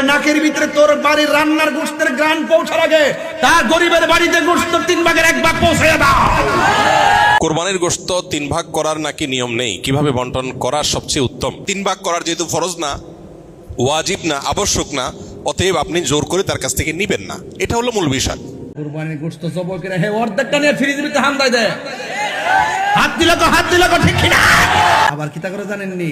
নাকের ভিতরে তোর বাড়ির রান্নার গোশতের গ্রান পৌঁছার আগে তা গরিবের বাড়িতে গোশত 3/1 পৌঁছে দাও। কোরবানির গোশত 3 ভাগ করার নাকি নিয়ম নেই, কিভাবে বন্টন করা সবচেয়ে উত্তম? 3 ভাগ করার যেহেতু ফরজ না, ওয়াজিব না, আবশ্যক না, অতএব আপনি জোর করে তার কাছ থেকে নিবেন না, এটা হলো মূল বিষয়। কোরবানির গোশত জবাই করে হে অর্ধেকটা নিয়ে ফ্রিজের ভিতরে হামদাই দেয়, হাত দিল কো ঠিক কিনা। আবার কিতা করে জানেননি,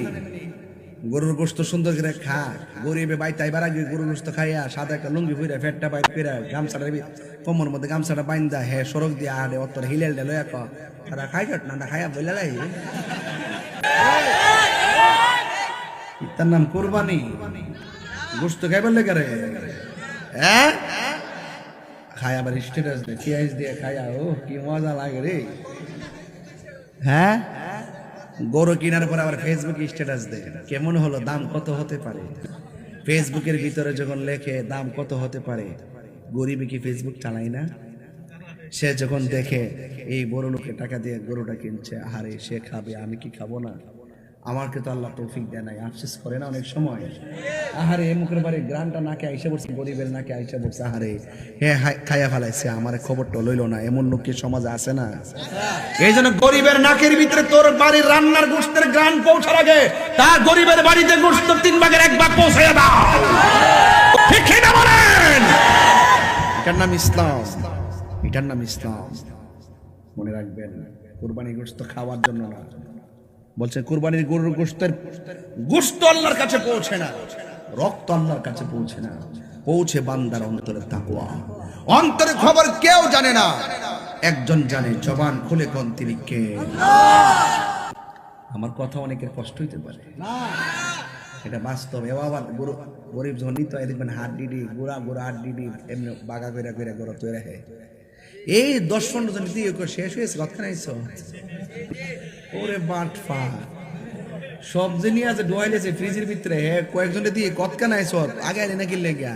গরুর গোশত সুন্দর করে খা, গরিবে বাইতে আইবার আগে গরুর গোশত খাইয়া সাদা একটা লুঙ্গি পইরা ফেটটা বাইট কইরা গামছাটা কোমর মধ্যে গামছাটা বাইন্দা হে সড়ক দিয়ে আড়ে অতর হিলেল ডে লয়া ক তারা খাই কাট না খাইয়া বইলা লাই। তার নাম কোরবানি, গোশত খাইবার লেগে রে হ্যাঁ, খাই আবার স্ট্যাটাস দে পিয়াজ দিয়ে খাইয়া, ও কি মজা লাগে রে। হ্যাঁ, গরু কেনার পর আবার ফেসবুকে স্ট্যাটাস দেয়, কেমন হলো, দাম কত হতে পারে। ফেসবুকের ভিতরে যখন লেখে দাম কত হতে পারে, গরিবে কি ফেসবুক চালাই না? সে যখন দেখে এই বড় লোকের টাকা দিয়ে গরুটা কিনছে, আহারে সে খাবে, আমি কি খাবো না? আমাকে তো আল্লাহ তৌফিক দেয় নাই, আফসোস করে না অনেক সময়, আহারে এ মুখের বাড়ি গ্রামটা নাকে আইসা পড়ছে, গরিবের নাকে আইসা পড়ছে, আহারে হ্যাঁ খাইয়া ফেলাইছে, আমার খবরটা লইলো না। এমন লোক কি সমাজে আছে না? এই জন্য গরিবের নাকের ভিতরে তোর বাড়ির রান্নার গোশতের গ্রান পৌঁছার আগে তা গরিবের বাড়িতে গোশত 3/1 পৌঁছে দাও। ঠিক না বলেন? এটার নাম ইসলাম, এটার নাম ইসলাম। মনে রাখবেন, কুরবানি গোশত খাওয়ার জন্য না, বলছে কুরবানির গরুর গোশত আল্লাহর কাছে পৌঁছে না, রক্ত আল্লাহর কাছে পৌঁছে না, পৌঁছে বান্দার অন্তরের তাকওয়া। অন্তরের খবর কেউ জানে না, একজন জানে, জবান খুলে কোন তিনি কে। আমার কথা অনেকের কষ্ট হইতে পারে, এটা বাস্তব। এ বাবা গরিব যখন নিতে হয় দেখবেন হাত ডিডি গোড়া হাত ডিডি এমনি বাগা কইরা গোড়া তৈরি হয়। এই 10-15 জন দিয়ে শেষ হয়েছে, কতখানি আইছো ওরে বাটফা, সব জিনিস আছে ডোয়াইলেছে ফ্রিজের ভিতরে, হে কয়েকজনে দিয়ে কতখানি আইছো, আগে আলি না কিনলে গিয়া,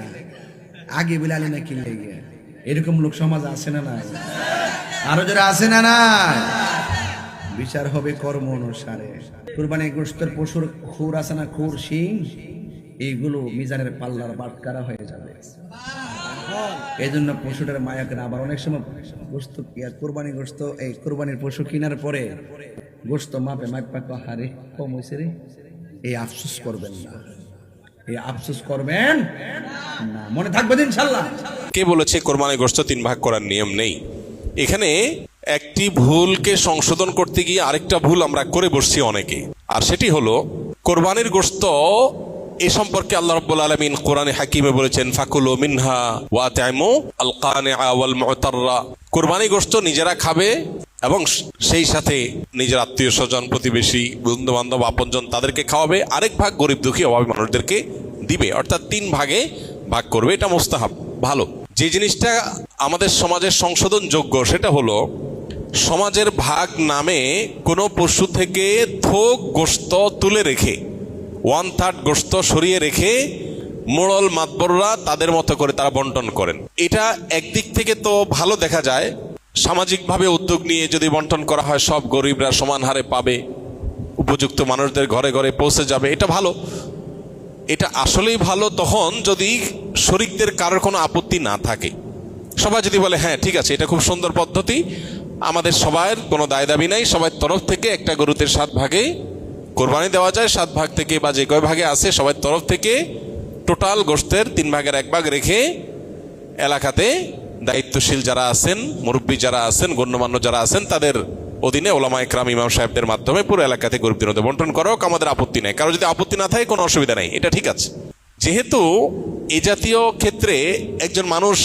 আগে বলে আলি না কিনলে গিয়া। এরকম লোক সমাজ আছে না নাই? আরো যারা আছে না নাই? বিচার হবে কর্ম অনুসারে। কুরবানি গোশতের পশুর খুর আছে না, খুর শিং, এইগুলো মিজানের পাল্লার বাটকারা হয়ে যাবে। এই জন্য পশুটার মায়া কেনা। আবার অনেক সময় গোশত কোরবানি গোশত এই কোরবানির পশু কেনার পরে গোশত মাপা হারে কম হয়েছে রে, এই আফসোস করবেন না, এই আফসোস করবেন না, মনে থাকবে ইনশাআল্লাহ। কে বলেছে কোরবানি গোশত 3 ভাগ করার নিয়ম নেই? এখানে একটি ভুলকে সংশোধন করতে গিয়ে আরেকটা ভুল আমরা করে বসছি অনেকে, আর সেটি হলো কোরবানির গোশত এ সম্পর্কে আল্লাহ রাব্বুল আলামিন কোরআনে হাকিমে বলেছেন, ফাকুলু মিনহা ওয়া আতইমু আল কানিআ ওয়াল মুতাররা। কোরবানি গোশত নিজেরা খাবে এবং সেই সাথে নিজের আত্মীয় স্বজন, প্রতিবেশী, বন্ধু বান্ধব, আপনজন তাদেরকে খাওয়াবে, আরেক ভাগ গরিব দুঃখী অভাবী মানুষদেরকে দিবে, অর্থাৎ 3 ভাগে ভাগ করবে। এটা মুস্তাহাব, ভালো। যে জিনিসটা আমাদের সমাজের সংশোধনযোগ্য সেটা হলো সমাজের ভাগ নামে কোনো পশু থেকে থোক গোশত তুলে রেখে 1/3 গোশত সরিয়ে রেখে মোড়ল মাতবররা তাদের মতো করে তারা বন্টন করেন। এটা একদিক থেকে তো ভালো দেখা যায়, সামাজিকভাবে উদ্যোগ নিয়ে যদি বন্টন করা হয় সব গরিবরা সমান হারে পাবে, উপযুক্ত মানুষদের ঘরে ঘরে পৌঁছে যাবে, এটা ভালো। এটা আসলেই ভালো তখন যদি শরিকদের কারোর কোনো আপত্তি না থাকে, সবাই যদি বলে হ্যাঁ ঠিক আছে, এটা খুব সুন্দর পদ্ধতি, আমাদের সবার কোনো দায় দাবি নাই, সবার তরফ থেকে একটা গরুতে 7 ভাগে কোরবানি দেওয়া যায়, 7 ভাগ থেকে বা যে কয় ভাগে আছে সবার তরফ থেকে টোটাল গোশতের 3/1 রেখে এলাকাতে দায়িত্বশীল যারা আছেন, মুরব্বী যারা আছেন, গণ্যমান্য যারা আছেন, তাদের অধীনে ওলামা ইকরাম, ইমাম সাহেবদের মাধ্যমে পুরো এলাকাতে গরিবদের মধ্যে বন্টন করা হোক, আমাদের আপত্তি নেই। কারো যদি আপত্তি না থাকে কোনো অসুবিধা নেই, এটা ঠিক আছে। যেহেতু এই জাতীয় ক্ষেত্রে একজন মানুষ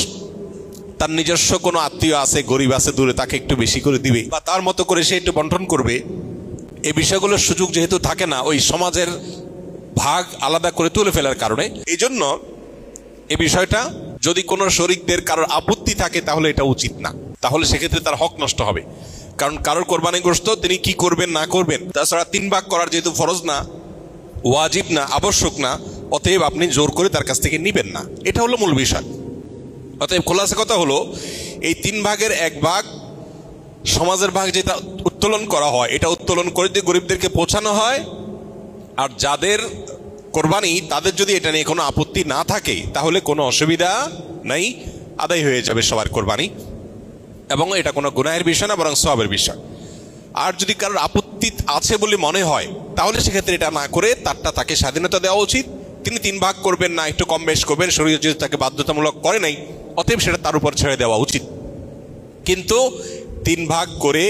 তার নিজস্ব কোনো আত্মীয় আছে, গরিব আছে দূরে, তাকে একটু বেশি করে দিবে বা তার মতো করে সে একটু বন্টন করবে, এই বিষয়গুলোর সুযোগ যেহেতু থাকে না ওই সমাজের ভাগ আলাদা করে তুলে ফেলার কারণে, এই জন্য এই বিষয়টা যদি কোনো শরিকদের কারোর আপত্তি থাকে তাহলে এটা উচিত না, তাহলে সেক্ষেত্রে তার হক নষ্ট হবে। কারণ কারোর কোরবানি গোশত তিনি কি করবেন না করবেন, তাছাড়া 3 ভাগ করার যেহেতু ফরজ না, ওয়াজিব না, আবশ্যক না, অতএব আপনি জোর করে তার কাছ থেকে নিবেন না, এটা হলো মূল বিষয়। অতএব খোলাসা কথা হলো এই 3 ভাগের 1 ভাগ সমাজের ভাগ যেটা উত্তোলন করা হয়, এটা উত্তোলন করে দিয়ে গরিবদেরকে পৌঁছানো হয়, আর যাদের কোরবানি তাদের যদি এটা নিয়ে কোনো আপত্তি না থাকে তাহলে কোনো অসুবিধা নাই, আদায় হয়ে যাবে সবার কোরবানি, এবং এটা কোনো গুনাহের বিষয় না, বরং সওয়াবের বিষয়। আর যদি কারোর আপত্তি আছে বলে মনে হয় তাহলে সেক্ষেত্রে এটা না করে তারটা তাকে স্বাধীনতা দেওয়া উচিত। তিনি 3 ভাগ করবেন না, একটু কম বেশ করবেন, শরীয়ত যেহেতু তাকে বাধ্যতামূলক করে নাই, অতএব সেটা তার উপর ছেড়ে দেওয়া উচিত। কিন্তু 3 ভাগ করে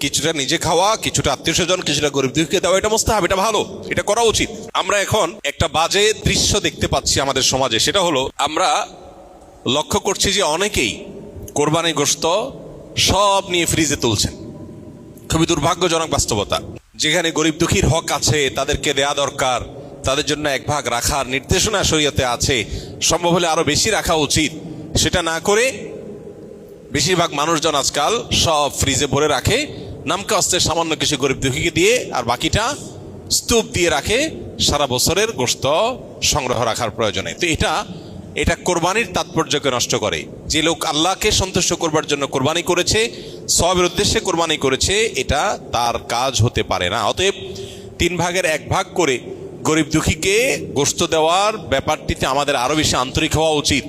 কিছুটা নিজে খাওয়া, কিছুটা আত্মীয় স্বজন, কিছুটা গরিব দুঃখীকে দেওয়া, এটা মুস্তাহাব, এটা ভালো, এটা করা উচিত। আমরা এখন একটা বাজে দৃশ্য দেখতে পাচ্ছি আমাদের সমাজে, সেটা হলো আমরা লক্ষ্য করছি যে অনেকেই কোরবানির গোশত সব নিয়ে ফ্রিজে তুলছেন। খুবই দুর্ভাগ্যজনক বাস্তবতা। যেখানে গরিব দুঃখীর হক আছে, তাদেরকে দেয়া দরকার, তাদের জন্য 1 ভাগ রাখার নির্দেশনা শরীয়তে আছে, সম্ভব হলে আরো বেশি রাখা উচিত, সেটা না করে বেশিরভাগ মানুষজন আজকাল সব ফ্রিজে ভরে রাখে, নামকে অস্তে সামান্য কিছু গরিব দুঃখীকে দিয়ে আর বাকিটা স্তূপ দিয়ে রাখে সারা বছরের গোশত সংগ্রহ রাখার প্রয়োজনে। তো এটা কোরবানির তাৎপর্যকে নষ্ট করে। যে লোক আল্লাহকে সন্তুষ্ট করবার জন্য কোরবানি করেছে, সওয়াবের উদ্দেশ্যে কোরবানি করেছে, এটা তার কাজ হতে পারে না। অতএব 3 ভাগের 1 ভাগ করে গরিব দুঃখীকে গোশত দেওয়ার ব্যাপারটিতে আমাদের আরো বেশি আন্তরিক হওয়া উচিত।